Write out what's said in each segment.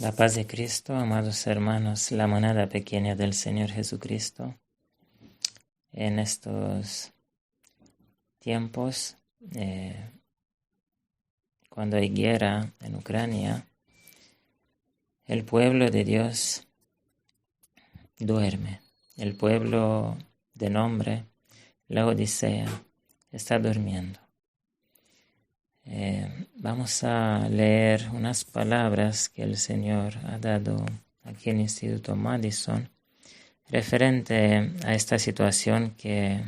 La paz de Cristo, amados hermanos, la moneda pequeña del Señor Jesucristo. En estos tiempos, cuando hay guerra en Ucrania, el pueblo de Dios duerme. El pueblo de nombre, la Odisea, está durmiendo. Vamos a leer unas palabras que el Señor ha dado aquí en el Instituto Madison referente a esta situación que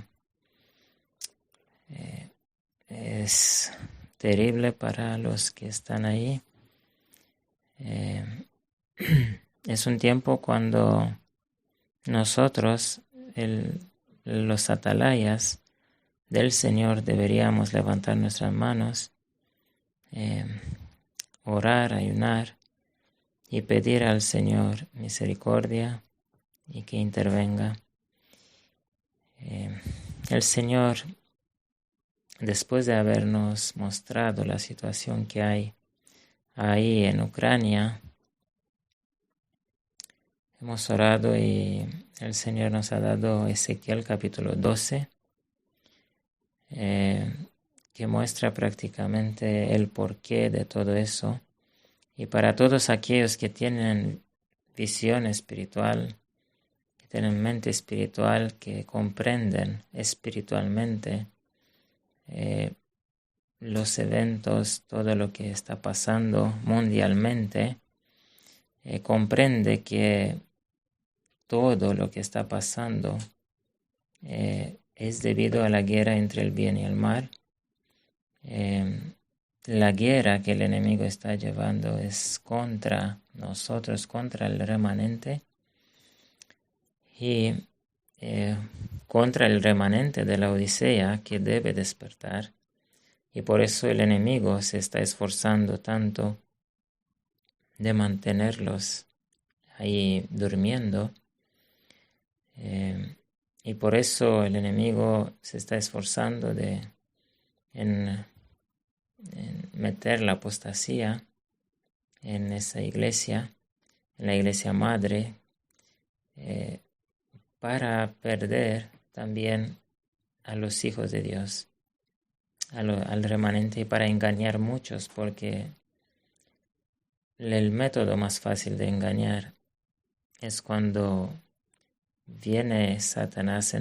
es terrible para los que están ahí. Es un tiempo cuando nosotros, los atalayas del Señor, deberíamos levantar nuestras manos, orar, ayunar y pedir al Señor misericordia y que intervenga. El Señor, después de habernos mostrado la situación que hay ahí en Ucrania, hemos orado y el Señor nos ha dado Ezequiel capítulo 12, que muestra prácticamente el porqué de todo eso. Y para todos aquellos que tienen visión espiritual, que tienen mente espiritual, que comprenden espiritualmente los eventos, todo lo que está pasando mundialmente, comprende que todo lo que está pasando es debido a la guerra entre el bien y el mal. La guerra que el enemigo está llevando es contra nosotros, contra el remanente y contra el remanente de la Odisea que debe despertar. Y por eso el enemigo se está esforzando tanto de mantenerlos ahí durmiendo. Y por eso el enemigo se está esforzando en meter la apostasía en esa iglesia, en la iglesia madre, para perder también a los hijos de Dios, al remanente, y para engañar muchos, porque el método más fácil de engañar es cuando viene Satanás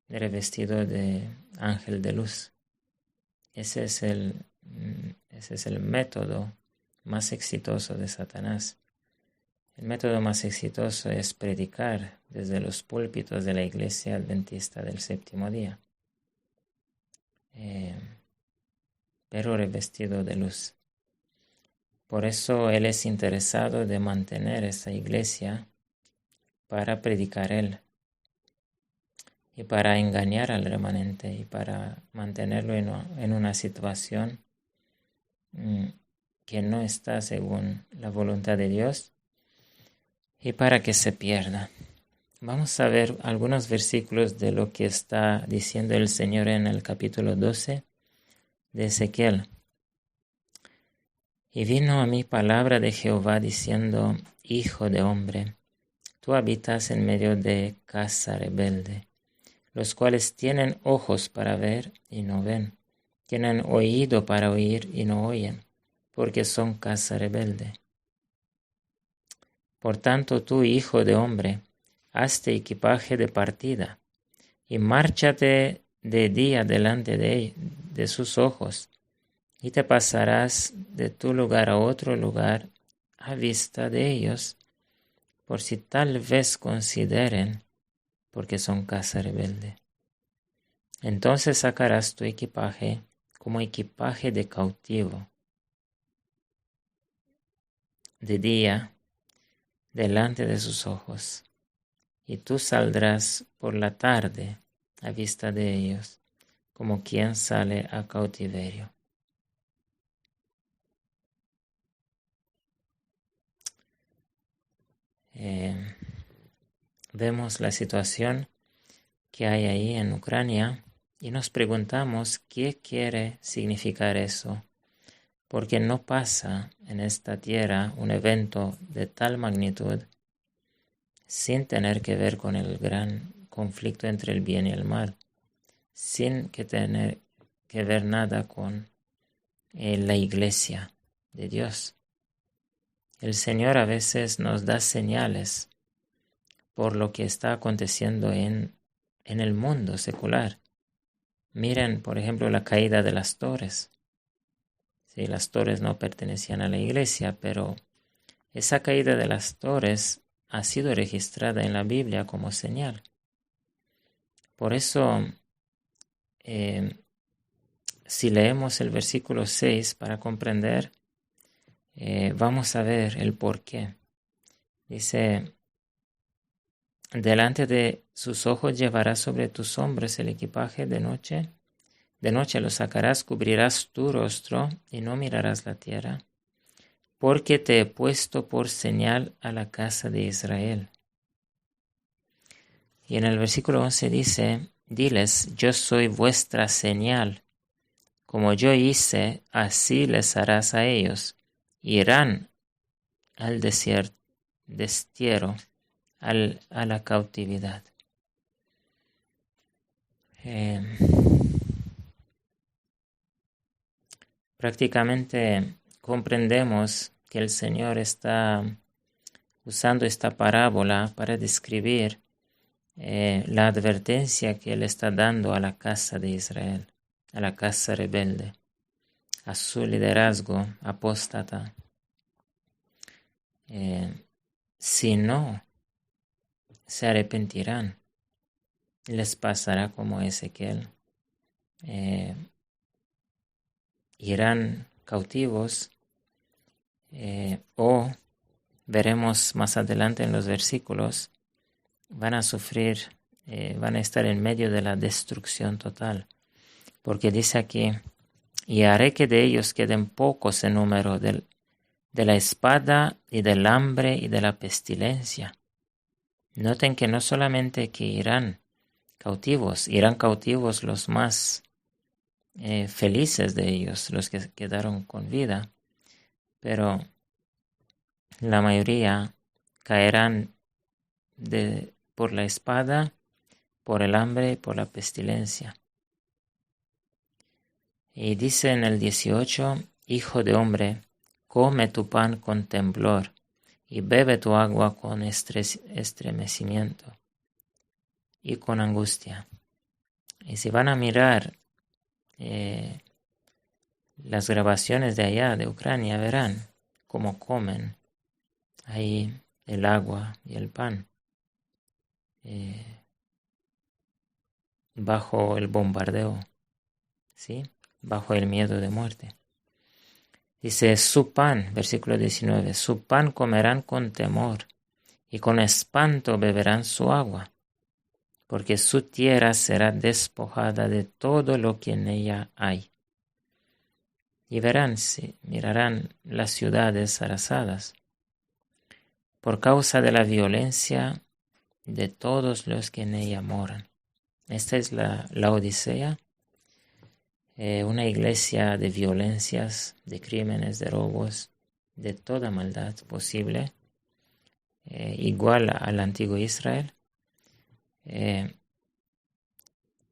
revestido de ángel de luz. Ese es el método más exitoso de Satanás. El método más exitoso es predicar desde los púlpitos de la Iglesia Adventista del Séptimo Día, pero revestido de luz. Por eso él es interesado de mantener esa iglesia para predicar él y para engañar al remanente y para mantenerlo en una situación que no está según la voluntad de Dios y para que se pierda. Vamos a ver algunos versículos de lo que está diciendo el Señor en el capítulo 12 de Ezequiel. Y vino a mí palabra de Jehová diciendo: Hijo de hombre, tú habitas en medio de casa rebelde, los cuales tienen ojos para ver y no ven, tienen oído para oír y no oyen, porque son casa rebelde. Por tanto, tú, hijo de hombre, hazte equipaje de partida, y márchate de día delante de sus ojos, y te pasarás de tu lugar a otro lugar a vista de ellos, por si tal vez consideren, porque son casa rebelde. Entonces sacarás tu equipaje como equipaje de cautivo, de día, delante de sus ojos, y tú saldrás por la tarde a vista de ellos, como quien sale a cautiverio. Vemos la situación que hay ahí en Ucrania y nos preguntamos qué quiere significar eso. porque no pasa en esta tierra un evento de tal magnitud sin tener que ver con el gran conflicto entre el bien y el mal, sin que tener que ver nada con la iglesia de Dios. El Señor a veces nos da señales por lo que está aconteciendo en el mundo secular. Miren, por ejemplo, la caída de las torres. Sí, las torres no pertenecían a la iglesia, pero esa caída de las torres ha sido registrada en la Biblia como señal. Por eso, si leemos el versículo 6 para comprender, vamos a ver el por qué. Dice, delante de sus ojos llevarás sobre tus hombros el equipaje de noche lo sacarás, cubrirás tu rostro y no mirarás la tierra, porque te he puesto por señal a la casa de Israel. Y en el versículo 11 dice, diles, yo soy vuestra señal. Como yo hice, así les harás a ellos. Irán al destierro, a la cautividad. Prácticamente comprendemos que el Señor está usando esta parábola para describir la advertencia que Él está dando a la casa de Israel, a la casa rebelde, a su liderazgo apóstata. Si no se arrepentirán, les pasará como Ezequiel. Irán cautivos o veremos más adelante en los versículos, van a sufrir, van a estar en medio de la destrucción total. Porque dice aquí, y haré que de ellos queden pocos en número de la espada y del hambre y de la pestilencia. Noten que no solamente que irán cautivos los más felices de ellos, los que quedaron con vida, pero la mayoría caerán por la espada, por el hambre y por la pestilencia. Y dice en el 18, Hijo de hombre, come tu pan con temblor y bebe tu agua con estremecimiento y con angustia. Y si van a mirar las grabaciones de allá, de Ucrania, verán cómo comen ahí el agua y el pan bajo el bombardeo, ¿sí? Bajo el miedo de muerte. Dice, su pan, versículo 19, su pan comerán con temor y con espanto beberán su agua, porque su tierra será despojada de todo lo que en ella hay. Y mirarán las ciudades arrasadas por causa de la violencia de todos los que en ella moran. Esta es la Odisea, una iglesia de violencias, de crímenes, de robos, de toda maldad posible, igual al antiguo Israel.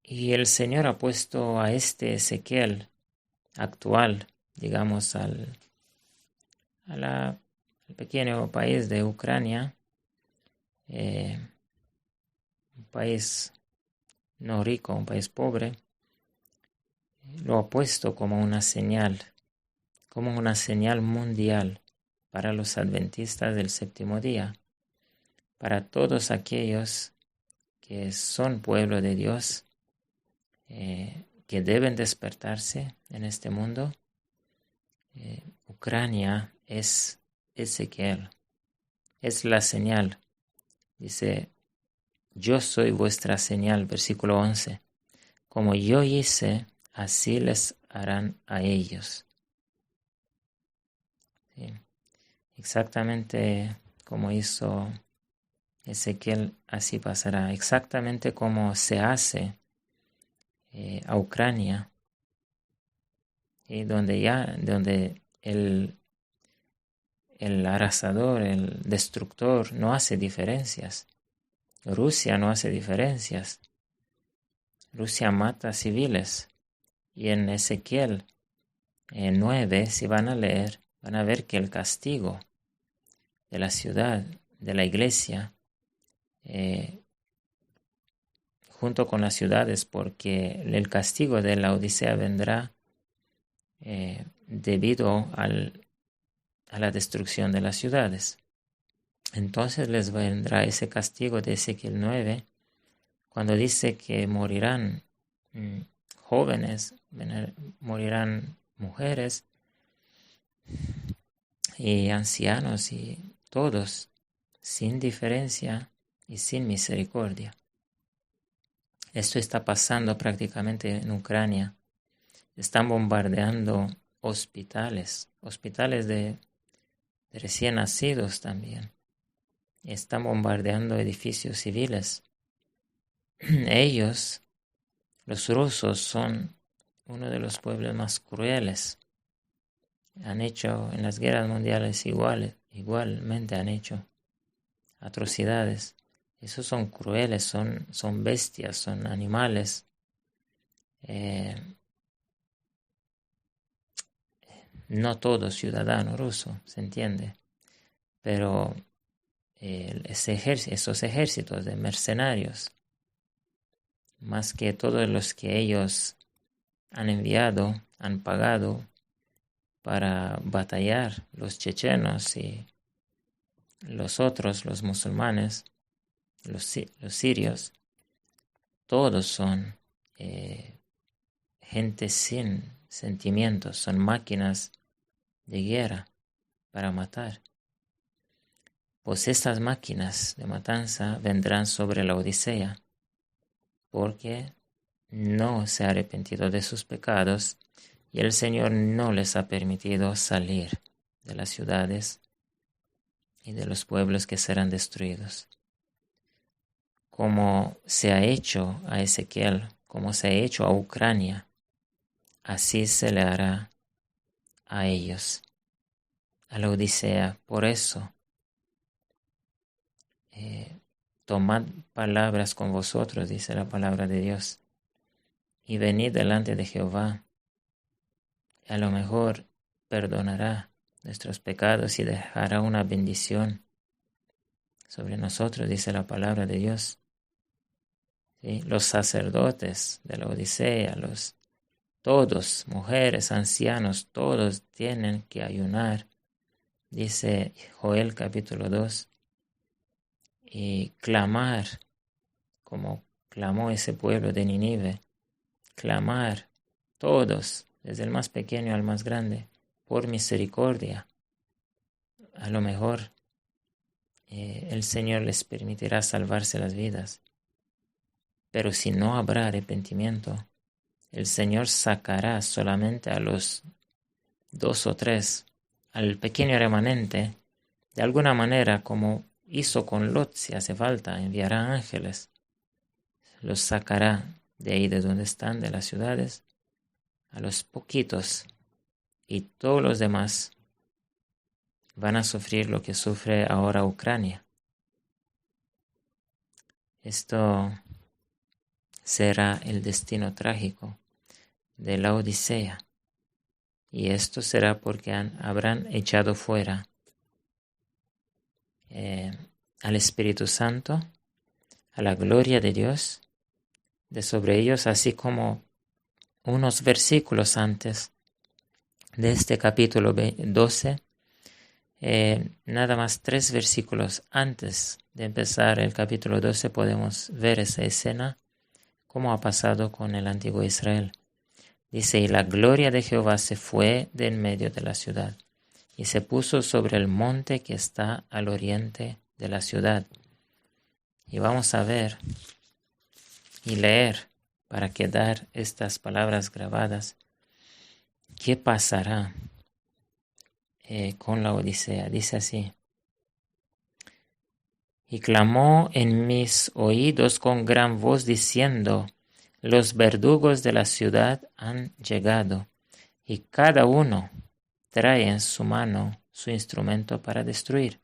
Y el Señor ha puesto a este Ezequiel actual, digamos, al pequeño país de Ucrania, un país no rico, un país pobre, lo ha puesto como una señal mundial para los adventistas del séptimo día, para todos aquellos que son pueblo de Dios, que deben despertarse en este mundo. Ucrania es Ezequiel, es la señal. Dice, yo soy vuestra señal, versículo 11. Como yo hice, así les harán a ellos. Sí. Exactamente como hizo Ezequiel, así pasará. Exactamente como se hace a Ucrania, y donde el arrasador, el destructor, no hace diferencias. Rusia no hace diferencias. Rusia mata civiles. Y en Ezequiel 9, si van a leer, van a ver que el castigo de la ciudad, de la iglesia, junto con las ciudades, porque el castigo de la Odisea vendrá debido a la destrucción de las ciudades. Entonces les vendrá ese castigo de Ezequiel 9, cuando dice que morirán jóvenes, morirán mujeres y ancianos y todos, sin diferencia y sin misericordia. Esto está pasando prácticamente en Ucrania. Están bombardeando hospitales de recién nacidos también. Están bombardeando edificios civiles. Ellos, los rusos, son uno de los pueblos más crueles. Han hecho en las guerras mundiales igualmente han hecho atrocidades. Esos son crueles, son bestias, son animales. No todo ciudadano ruso, se entiende, pero esos ejércitos de mercenarios, más que todos los que ellos han enviado, han pagado para batallar, los chechenos y los otros, los musulmanes, los sirios, todos son gente sin sentimientos, son máquinas de guerra para matar. Pues estas máquinas de matanza vendrán sobre la Odisea, porque no se ha arrepentido de sus pecados y el Señor no les ha permitido salir de las ciudades y de los pueblos que serán destruidos. Como se ha hecho a Ezequiel, como se ha hecho a Ucrania, así se le hará a ellos, a la Odisea. Por eso, tomad palabras con vosotros, dice la palabra de Dios, y venid delante de Jehová. A lo mejor perdonará nuestros pecados y dejará una bendición sobre nosotros, dice la palabra de Dios. ¿Sí? Los sacerdotes de la Odisea, todos, mujeres, ancianos, todos tienen que ayunar, dice Joel capítulo 2, y clamar, como clamó ese pueblo de Nínive, clamar todos, desde el más pequeño al más grande, por misericordia. A lo mejor el Señor les permitirá salvarse las vidas, pero si no habrá arrepentimiento, el Señor sacará solamente a los 2 o 3, al pequeño remanente, de alguna manera, como hizo con Lot, si hace falta, enviará ángeles, los sacará de ahí de donde están, de las ciudades, a los poquitos, y todos los demás van a sufrir lo que sufre ahora Ucrania. Esto será el destino trágico de la Odisea, y esto será porque habrán echado fuera al Espíritu Santo, a la gloria de Dios, de sobre ellos, así como unos versículos antes de este capítulo 12, nada más 3 versículos antes de empezar el capítulo 12 podemos ver esa escena, como ha pasado con el antiguo Israel. Dice, y la gloria de Jehová se fue de en medio de la ciudad, y se puso sobre el monte que está al oriente de la ciudad. Y vamos a ver y leer, para quedar estas palabras grabadas, qué pasará con la Odisea. Dice así, y clamó en mis oídos con gran voz diciendo, los verdugos de la ciudad han llegado, y cada uno trae en su mano su instrumento para destruir.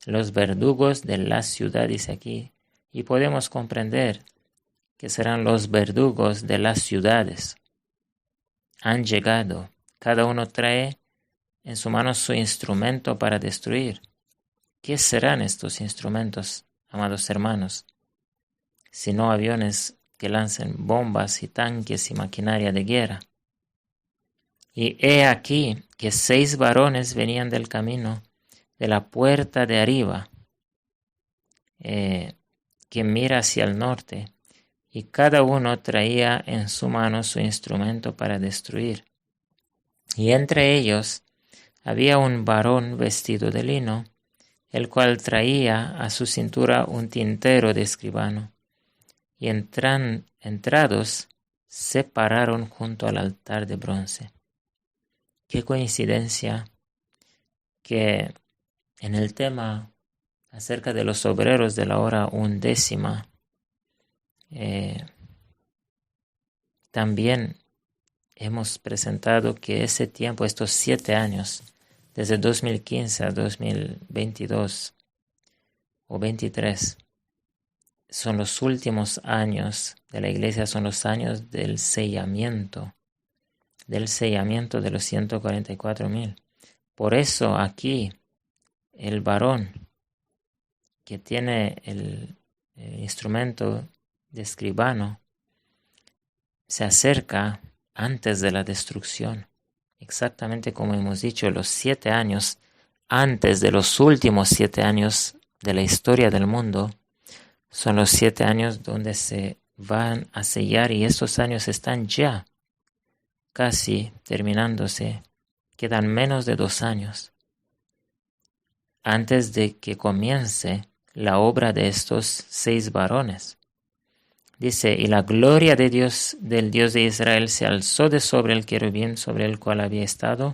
Los verdugos de la ciudad, dice aquí, y podemos comprender que serán los verdugos de las ciudades. Han llegado, cada uno trae en su mano su instrumento para destruir. ¿Qué serán estos instrumentos, amados hermanos? Sino aviones que lancen bombas y tanques y maquinaria de guerra. Y he aquí que 6 varones venían del camino de la puerta de arriba, que mira hacia el norte, y cada uno traía en su mano su instrumento para destruir. Y entre ellos había un varón vestido de lino, el cual traía a su cintura un tintero de escribano. Y entrados se pararon junto al altar de bronce. Qué coincidencia que en el tema acerca de los obreros de la hora 11, también hemos presentado que ese tiempo, estos 7 años, desde 2015 a 2022 o 23, son los últimos años de la iglesia, son los años del sellamiento de los 144,000. Por eso aquí el varón que tiene el instrumento de escribano se acerca antes de la destrucción, exactamente como hemos dicho, los 7 años antes de los últimos 7 años de la historia del mundo. Son los 7 años donde se van a sellar, y estos años están ya casi terminándose. Quedan menos de 2 años antes de que comience la obra de estos 6 varones. Dice, y la gloria de Dios, del Dios de Israel, se alzó de sobre el querubín sobre el cual había estado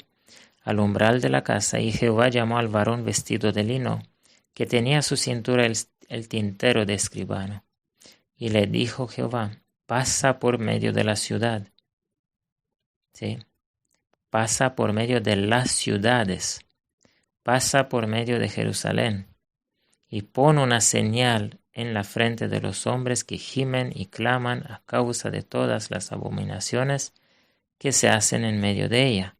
al umbral de la casa, y Jehová llamó al varón vestido de lino, que tenía a su cintura el tintero de escribano. Y le dijo Jehová, pasa por medio de la ciudad. ¿Sí? Pasa por medio de las ciudades. Pasa por medio de Jerusalén. Y pon una señal en la frente de los hombres que gimen y claman a causa de todas las abominaciones que se hacen en medio de ella.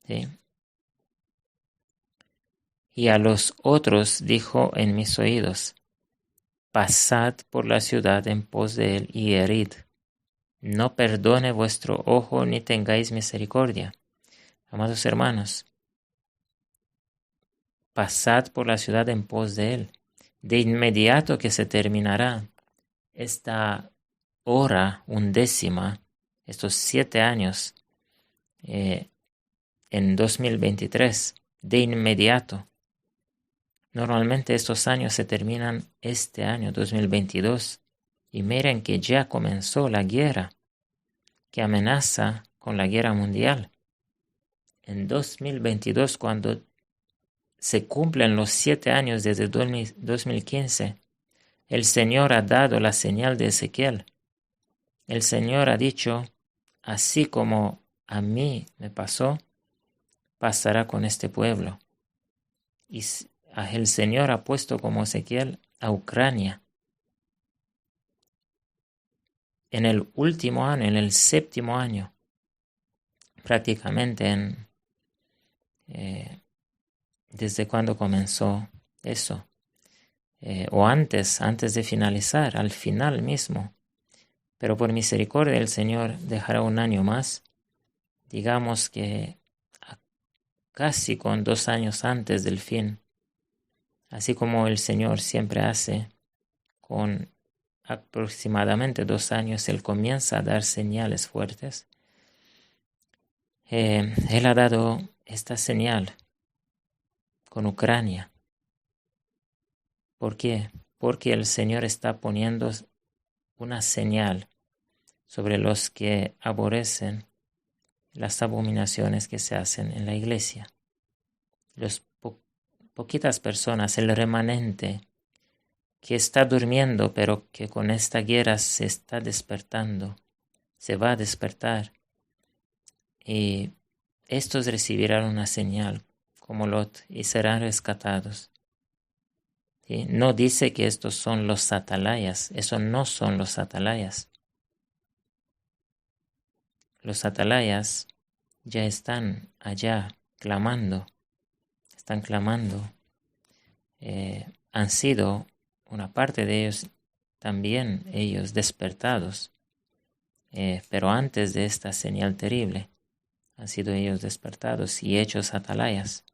¿Sí? Y a los otros dijo en mis oídos, pasad por la ciudad en pos de él y herid. No perdone vuestro ojo ni tengáis misericordia. Amados hermanos, pasad por la ciudad en pos de él. De inmediato que se terminará esta hora 11, estos 7 años, en 2023, de inmediato. Normalmente estos años se terminan este año 2022, y miren que ya comenzó la guerra que amenaza con la guerra mundial. En 2022, cuando se cumplen los 7 años desde 2015, el Señor ha dado la señal de Ezequiel. El Señor ha dicho, así como a mí me pasó, pasará con este pueblo. Y el Señor ha puesto como Ezequiel a Ucrania. En el último año, en el 7º año, prácticamente desde cuando comenzó eso, o antes de finalizar, al final mismo. Pero por misericordia el Señor dejará un año más, digamos que casi con 2 años antes del fin, así como el Señor siempre hace. Con aproximadamente 2 años Él comienza a dar señales fuertes. Él ha dado esta señal con Ucrania. ¿Por qué? Porque el Señor está poniendo una señal sobre los que aborrecen las abominaciones que se hacen en la iglesia. Poquitas personas, el remanente que está durmiendo, pero que con esta guerra se está despertando, se va a despertar. Y estos recibirán una señal como Lot y serán rescatados. ¿Sí? No dice que estos son los atalayas, esos no son los atalayas. Los atalayas ya están allá clamando, han sido una parte de ellos también ellos despertados, pero antes de esta señal terrible han sido ellos despertados y hechos atalayas.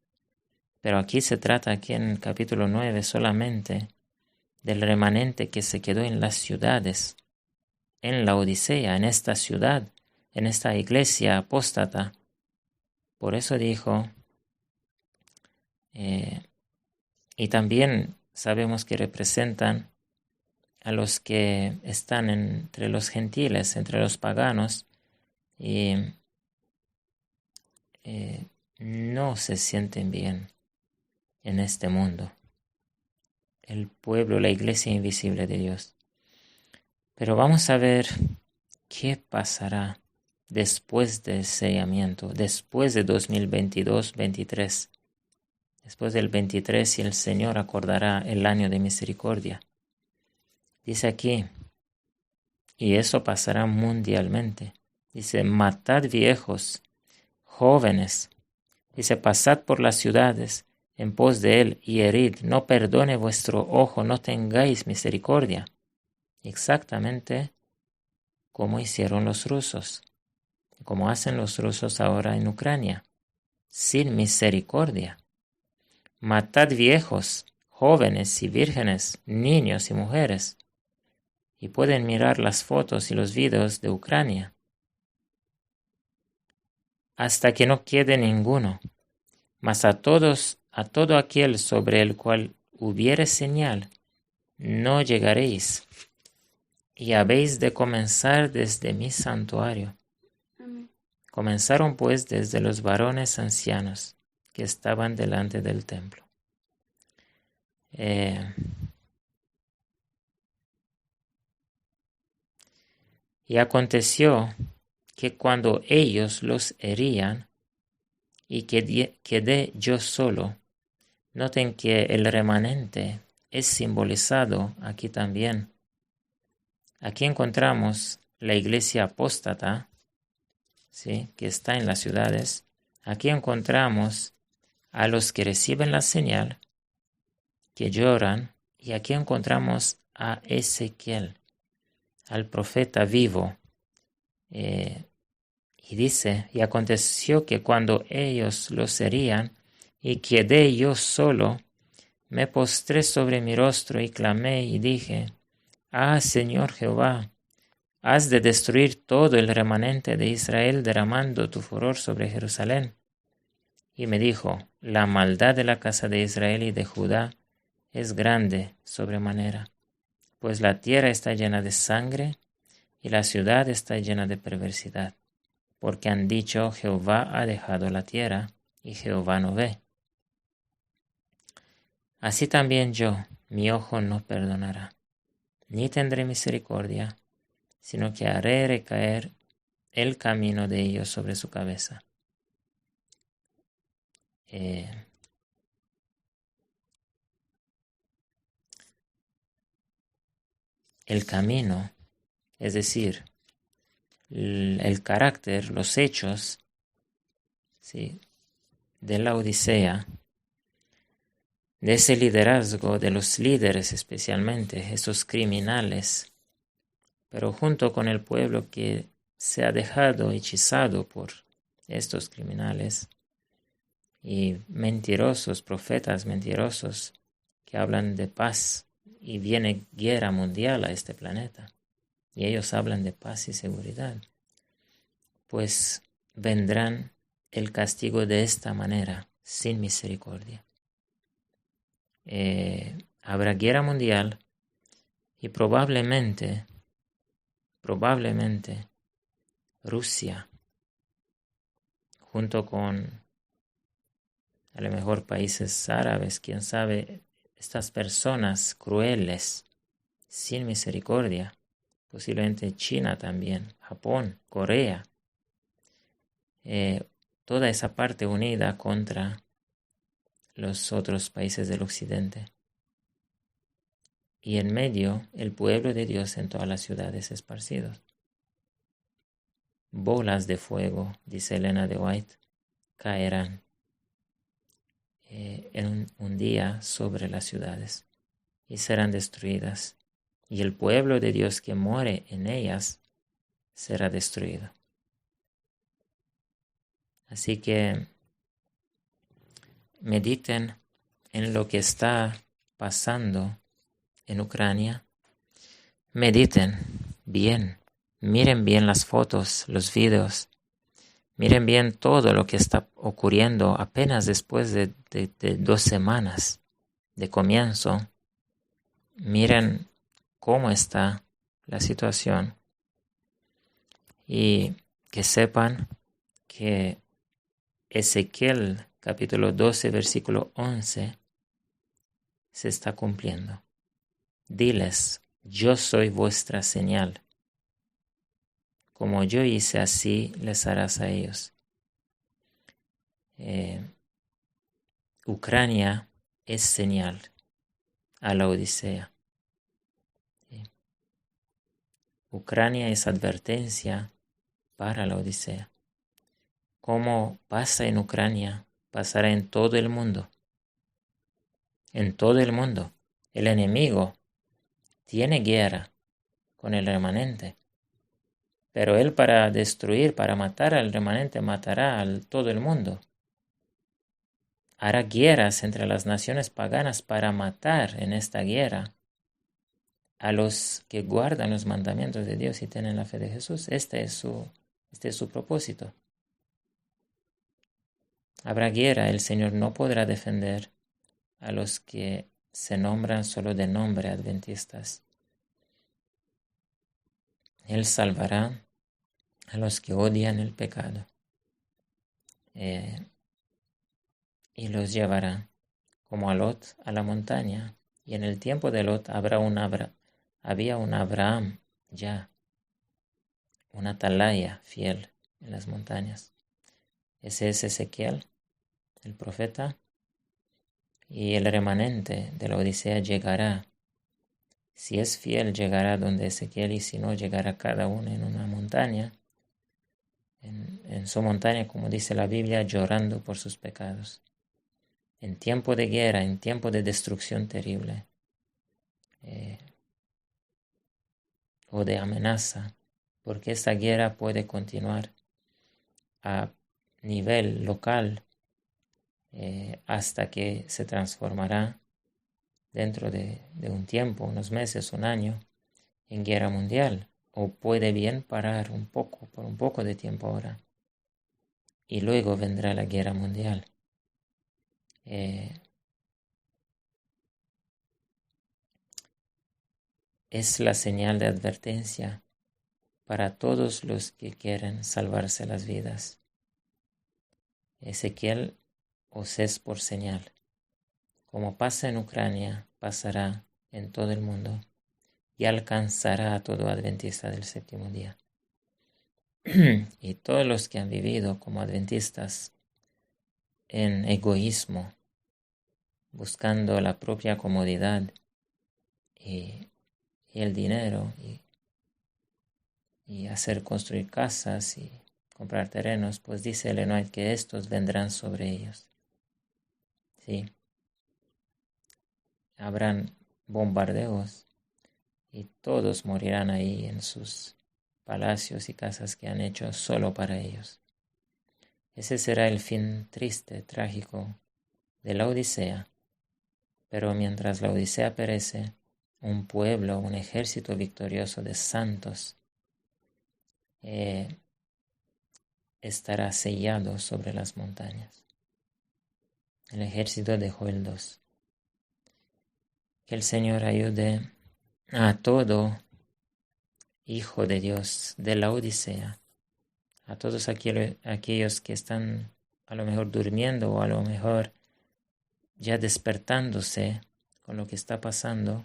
Pero aquí se trata, aquí en el capítulo 9, solamente del remanente que se quedó en las ciudades, en la Odisea, en esta ciudad, en esta iglesia apóstata. Por eso dijo, y también sabemos que representan a los que están entre los gentiles, entre los paganos, y no se sienten bien en este mundo. El pueblo, la iglesia invisible de Dios. Pero vamos a ver qué pasará después del sellamiento, después de 2022-23. Después del 23, y el Señor acordará el año de misericordia. Dice aquí, y eso pasará mundialmente. Dice, matad viejos, jóvenes. Dice, pasad por las ciudades en pos de él y herid. No perdone vuestro ojo, no tengáis misericordia. Exactamente como hicieron los rusos, como hacen los rusos ahora en Ucrania, sin misericordia. Matad viejos, jóvenes y vírgenes, niños y mujeres. Y pueden mirar las fotos y los videos de Ucrania, hasta que no quede ninguno. Mas a todo aquel sobre el cual hubiere señal, no llegaréis. Y habéis de comenzar desde mi santuario. Amén. Comenzaron pues desde los varones ancianos que estaban delante del templo. Y aconteció que cuando ellos los herían, y quedé yo solo, noten que el remanente es simbolizado aquí también. Aquí encontramos la iglesia apóstata, ¿sí?, que está en las ciudades. Aquí encontramos a los que reciben la señal, que lloran, y aquí encontramos a Ezequiel, al profeta vivo. Y dice, y aconteció que cuando ellos los herían, y quedé yo solo, me postré sobre mi rostro y clamé y dije, Ah, Señor Jehová, has de destruir todo el remanente de Israel derramando tu furor sobre Jerusalén. Y me dijo, la maldad de la casa de Israel y de Judá es grande sobremanera, pues la tierra está llena de sangre y la ciudad está llena de perversidad, porque han dicho, Jehová ha dejado la tierra y Jehová no ve. Así también yo, mi ojo no perdonará, ni tendré misericordia, sino que haré recaer el camino de ellos sobre su cabeza. El camino, es decir, el carácter, los hechos, ¿sí?, de la Odisea, de ese liderazgo, de los líderes especialmente, esos criminales, pero junto con el pueblo que se ha dejado hechizado por estos criminales y mentirosos, profetas mentirosos que hablan de paz y viene guerra mundial a este planeta y ellos hablan de paz y seguridad, pues vendrán el castigo de esta manera, sin misericordia. Habrá guerra mundial y probablemente Rusia, junto con a lo mejor países árabes, quién sabe, estas personas crueles, sin misericordia, posiblemente China también, Japón, Corea, toda esa parte unida contra los otros países del occidente. Y en medio, el pueblo de Dios en todas las ciudades esparcidos. Bolas de fuego, dice Elena de White, caerán en un día sobre las ciudades y serán destruidas. Y el pueblo de Dios que muere en ellas será destruido. Así que mediten en lo que está pasando en Ucrania. Mediten bien, miren bien las fotos, los videos, miren bien todo lo que está ocurriendo apenas después de 2 semanas de comienzo. Miren cómo está la situación y que sepan que Ezequiel capítulo 12 versículo 11 se está cumpliendo. Diles, yo soy vuestra señal. Como yo hice, así les harás a ellos. Ucrania es señal a la Odisea. Ucrania es advertencia para la Odisea. Como pasa en Ucrania, pasará en todo el mundo. En todo el mundo. El enemigo tiene guerra con el remanente. Pero él para destruir, para matar al remanente, matará a todo el mundo. Hará guerras entre las naciones paganas para matar en esta guerra a los que guardan los mandamientos de Dios y tienen la fe de Jesús. Este es su propósito. Habrá guerra, el Señor no podrá defender a los que se nombran solo de nombre adventistas. Él salvará a los que odian el pecado y los llevará como a Lot a la montaña. Y en el tiempo de Lot había un Abraham ya, una atalaya fiel en las montañas. Ese es Ezequiel, el profeta, y el remanente de la Odisea llegará. Si es fiel, llegará donde Ezequiel, y si no, llegará cada uno en una montaña, en su montaña, como dice la Biblia, llorando por sus pecados. En tiempo de guerra, en tiempo de destrucción terrible, o de amenaza, porque esta guerra puede continuar a nivel local hasta que se transformará dentro de un tiempo, unos meses, un año, en guerra mundial, o puede bien parar por un poco de tiempo ahora, y luego vendrá la guerra mundial. Es la señal de advertencia para todos los que quieren salvarse las vidas. Ezequiel os es por señal. Como pasa en Ucrania, pasará en todo el mundo y alcanzará a todo adventista del séptimo día. Y todos los que han vivido como adventistas en egoísmo, buscando la propia comodidad y el dinero y hacer construir casas y comprar terrenos, pues dice Ellen White que estos vendrán sobre ellos. Sí. Habrán bombardeos y todos morirán ahí en sus palacios y casas que han hecho solo para ellos. Ese será el fin triste, trágico de la Odisea. Pero mientras la Odisea perece, un pueblo, un ejército victorioso de santos estará sellado sobre las montañas. El ejército de Joel 2. Que el Señor ayude a todo hijo de Dios de la Odisea, a todos aquellos que están a lo mejor durmiendo o a lo mejor ya despertándose con lo que está pasando,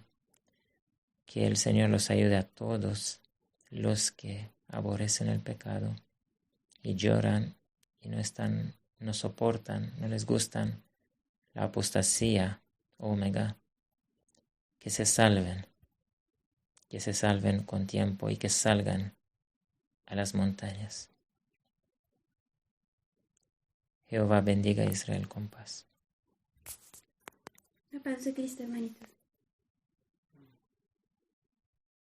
que el Señor los ayude a todos los que aborrecen el pecado y lloran y no soportan, no les gustan la apostasía, Omega, que se salven con tiempo y que salgan a las montañas. Jehová bendiga a Israel con paz. La paz de Cristo, hermanitos.